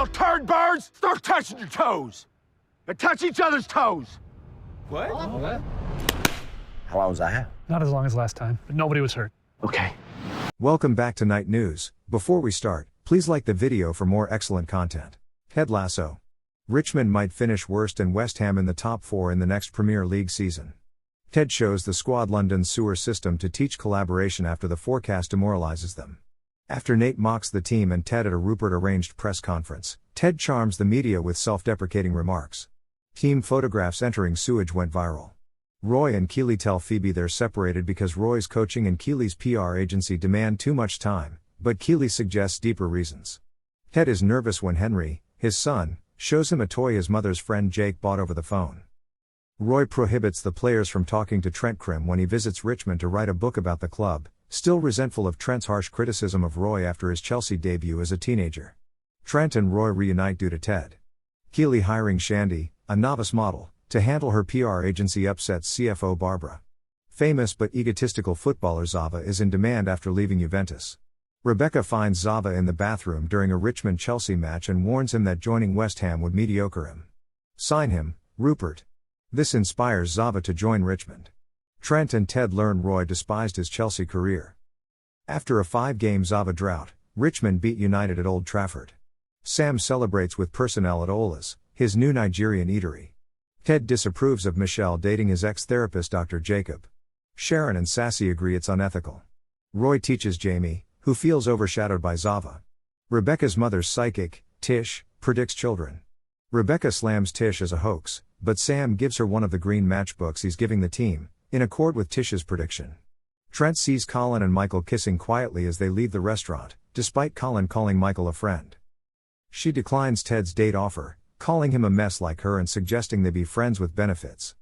little turd birds, start touching your toes. And touch each other's toes. What? What? How long was that? Not as long as last time, but nobody was hurt. Okay. Welcome back to Night News. Before we start, please like the video for more excellent content. Ted Lasso. Richmond might finish worst and West Ham in the top 4 in the next Premier League season. Ted shows the squad London's sewer system to teach collaboration after the forecast demoralizes them. After Nate mocks the team and Ted at a Rupert-arranged press conference, Ted charms the media with self-deprecating remarks. Team photographs entering sewage went viral. Roy and Keeley tell Phoebe they're separated because Roy's coaching and Keeley's PR agency demand too much time, but Keeley suggests deeper reasons. Ted is nervous when Henry, his son, shows him a toy his mother's friend Jake bought over the phone. Roy prohibits the players from talking to Trent Krim when he visits Richmond to write a book about the club, still resentful of Trent's harsh criticism of Roy after his Chelsea debut as a teenager. Trent and Roy reunite due to Ted. Keeley hiring Shandy, a novice model, to handle her PR agency upsets CFO Barbara. Famous but egotistical footballer Zava is in demand after leaving Juventus. Rebecca finds Zava in the bathroom during a Richmond-Chelsea match and warns him that joining West Ham would mediocre him. Sign him, Rupert. This inspires Zava to join Richmond. Trent and Ted learn Roy despised his Chelsea career. After a 5-game Zava drought, Richmond beat United at Old Trafford. Sam celebrates with personnel at Ola's, his new Nigerian eatery. Ted disapproves of Michelle dating his ex-therapist Dr. Jacob. Sharon and Sassy agree it's unethical. Roy teaches Jamie, who feels overshadowed by Zava. Rebecca's mother's psychic, Tish, predicts children. Rebecca slams Tish as a hoax, but Sam gives her one of the green matchbooks he's giving the team, in accord with Tish's prediction. Trent sees Colin and Michael kissing quietly as they leave the restaurant, despite Colin calling Michael a friend. She declines Ted's date offer, calling him a mess like her and suggesting they be friends with benefits.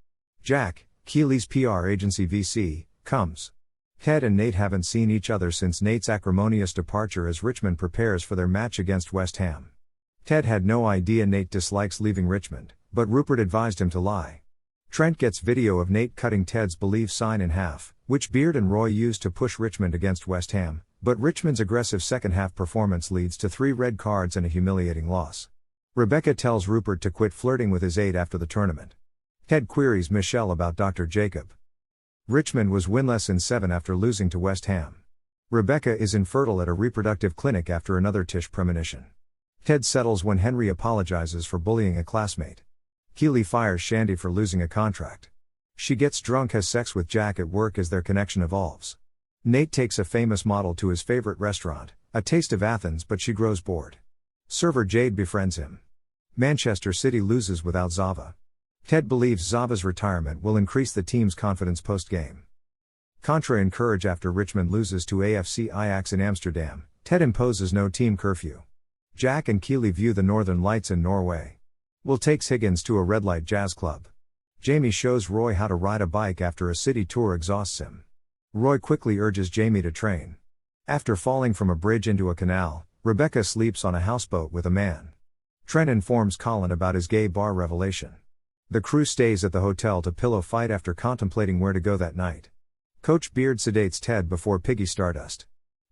Jack, Keeley's PR agency VC, comes. Ted and Nate haven't seen each other since Nate's acrimonious departure as Richmond prepares for their match against West Ham. Ted had no idea Nate dislikes leaving Richmond, but Rupert advised him to lie. Trent gets video of Nate cutting Ted's Believe sign in half, which Beard and Roy used to push Richmond against West Ham, but Richmond's aggressive second-half performance leads to 3 red cards and a humiliating loss. Rebecca tells Rupert to quit flirting with his aide after the tournament. Ted queries Michelle about Dr. Jacob. Richmond was winless in 7 after losing to West Ham. Rebecca is infertile at a reproductive clinic after another Tish premonition. Ted settles when Henry apologizes for bullying a classmate. Keeley fires Shandy for losing a contract. She gets drunk, has sex with Jack at work as their connection evolves. Nate takes a famous model to his favorite restaurant, a taste of Athens, but she grows bored. Server Jade befriends him. Manchester City loses without Zava. Ted believes Zava's retirement will increase the team's confidence post-game. Contra encourage after Richmond loses to AFC Ajax in Amsterdam, Ted imposes no team curfew. Jack and Keeley view the Northern Lights in Norway. Will takes Higgins to a red light jazz club. Jamie shows Roy how to ride a bike after a city tour exhausts him. Roy quickly urges Jamie to train. After falling from a bridge into a canal, Rebecca sleeps on a houseboat with a man. Trent informs Colin about his gay bar revelation. The crew stays at the hotel to pillow fight after contemplating where to go that night. Coach Beard sedates Ted before Piggy Stardust.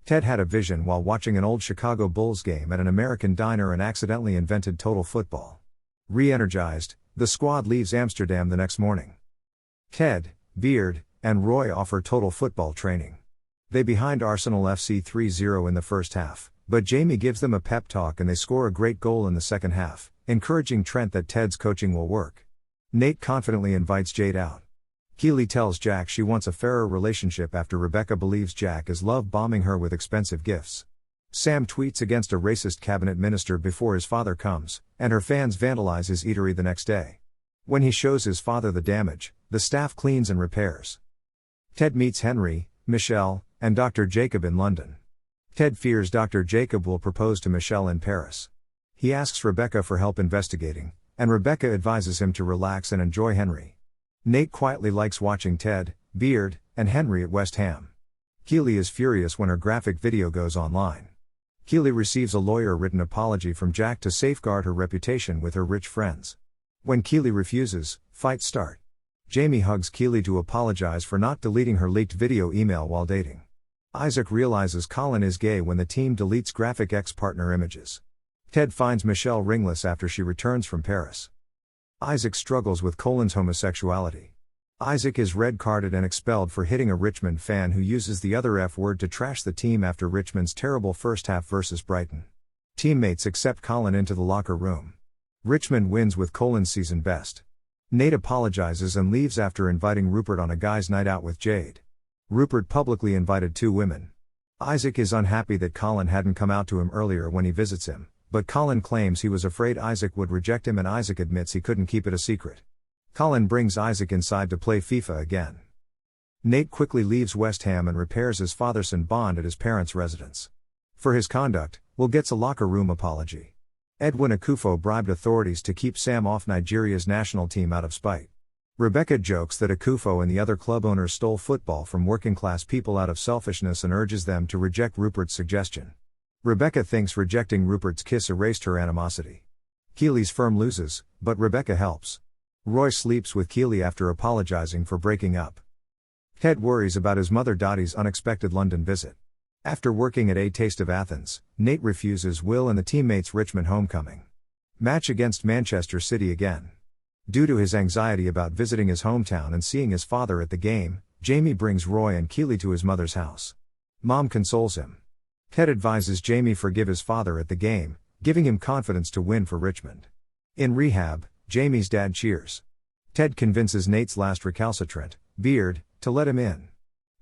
Ted had a vision while watching an old Chicago Bulls game at an American diner and accidentally invented total football. Re-energized, the squad leaves Amsterdam the next morning. Ted, Beard, and Roy offer total football training. They behind Arsenal FC 3-0 in the first half, but Jamie gives them a pep talk and they score a great goal in the second half, encouraging Trent that Ted's coaching will work. Nate confidently invites Jade out. Keeley tells Jack she wants a fairer relationship after Rebecca believes Jack is love-bombing her with expensive gifts. Sam tweets against a racist cabinet minister before his father comes, and her fans vandalize his eatery the next day. When he shows his father the damage, the staff cleans and repairs. Ted meets Henry, Michelle, and Dr. Jacob in London. Ted fears Dr. Jacob will propose to Michelle in Paris. He asks Rebecca for help investigating, and Rebecca advises him to relax and enjoy Henry. Nate quietly likes watching Ted, Beard, and Henry at West Ham. Keeley is furious when her graphic video goes online. Keeley receives a lawyer-written apology from Jack to safeguard her reputation with her rich friends. When Keeley refuses, fights start. Jamie hugs Keeley to apologize for not deleting her leaked video email while dating. Isaac realizes Colin is gay when the team deletes graphic ex-partner images. Ted finds Michelle ringless after she returns from Paris. Isaac struggles with Colin's homosexuality. Isaac is red-carded and expelled for hitting a Richmond fan who uses the other F word to trash the team after Richmond's terrible first half versus Brighton. Teammates accept Colin into the locker room. Richmond wins with Colin's season best. Nate apologizes and leaves after inviting Rupert on a guys' night out with Jade. Rupert publicly invited 2 women. Isaac is unhappy that Colin hadn't come out to him earlier when he visits him, but Colin claims he was afraid Isaac would reject him and Isaac admits he couldn't keep it a secret. Colin brings Isaac inside to play FIFA again. Nate quickly leaves West Ham and repairs his father-son bond at his parents' residence. For his conduct, Will gets a locker room apology. Edwin Akufo bribed authorities to keep Sam off Nigeria's national team out of spite. Rebecca jokes that Akufo and the other club owners stole football from working-class people out of selfishness and urges them to reject Rupert's suggestion. Rebecca thinks rejecting Rupert's kiss erased her animosity. Keely's firm loses, but Rebecca helps. Roy sleeps with Keely after apologizing for breaking up. Ted worries about his mother Dottie's unexpected London visit. After working at A Taste of Athens, Nate refuses Will and the teammates' Richmond homecoming. Match against Manchester City again. Due to his anxiety about visiting his hometown and seeing his father at the game, Jamie brings Roy and Keely to his mother's house. Mom consoles him. Ted advises Jamie forgive his father at the game, giving him confidence to win for Richmond. In rehab, Jamie's dad cheers. Ted convinces Nate's last recalcitrant, Beard, to let him in.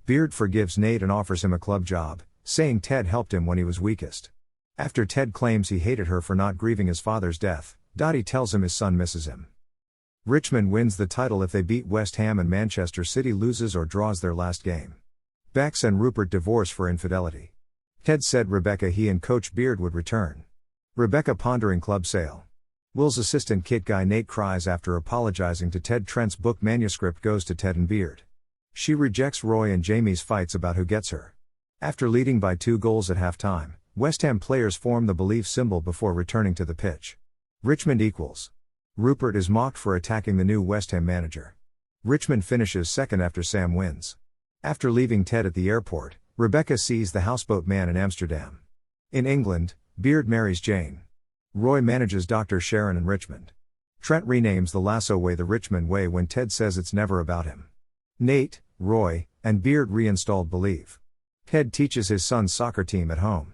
Beard forgives Nate and offers him a club job, saying Ted helped him when he was weakest. After Ted claims he hated her for not grieving his father's death, Dottie tells him his son misses him. Richmond wins the title if they beat West Ham and Manchester City loses or draws their last game. Bex and Rupert divorce for infidelity. Ted said Rebecca he and Coach Beard would return. Rebecca pondering club sale. Will's assistant kit guy Nate cries after apologizing to Ted. Trent's book manuscript goes to Ted and Beard. She rejects Roy and Jamie's fights about who gets her. After leading by 2 goals at halftime, West Ham players form the believe symbol before returning to the pitch. Richmond equals. Rupert is mocked for attacking the new West Ham manager. Richmond finishes second after Sam wins. After leaving Ted at the airport, Rebecca sees the houseboat man in Amsterdam. In England, Beard marries Jane. Roy manages Dr. Sharon in Richmond. Trent renames the Lasso Way the Richmond Way when Ted says it's never about him. Nate, Roy, and Beard reinstalled Believe. Ted teaches his son's soccer team at home.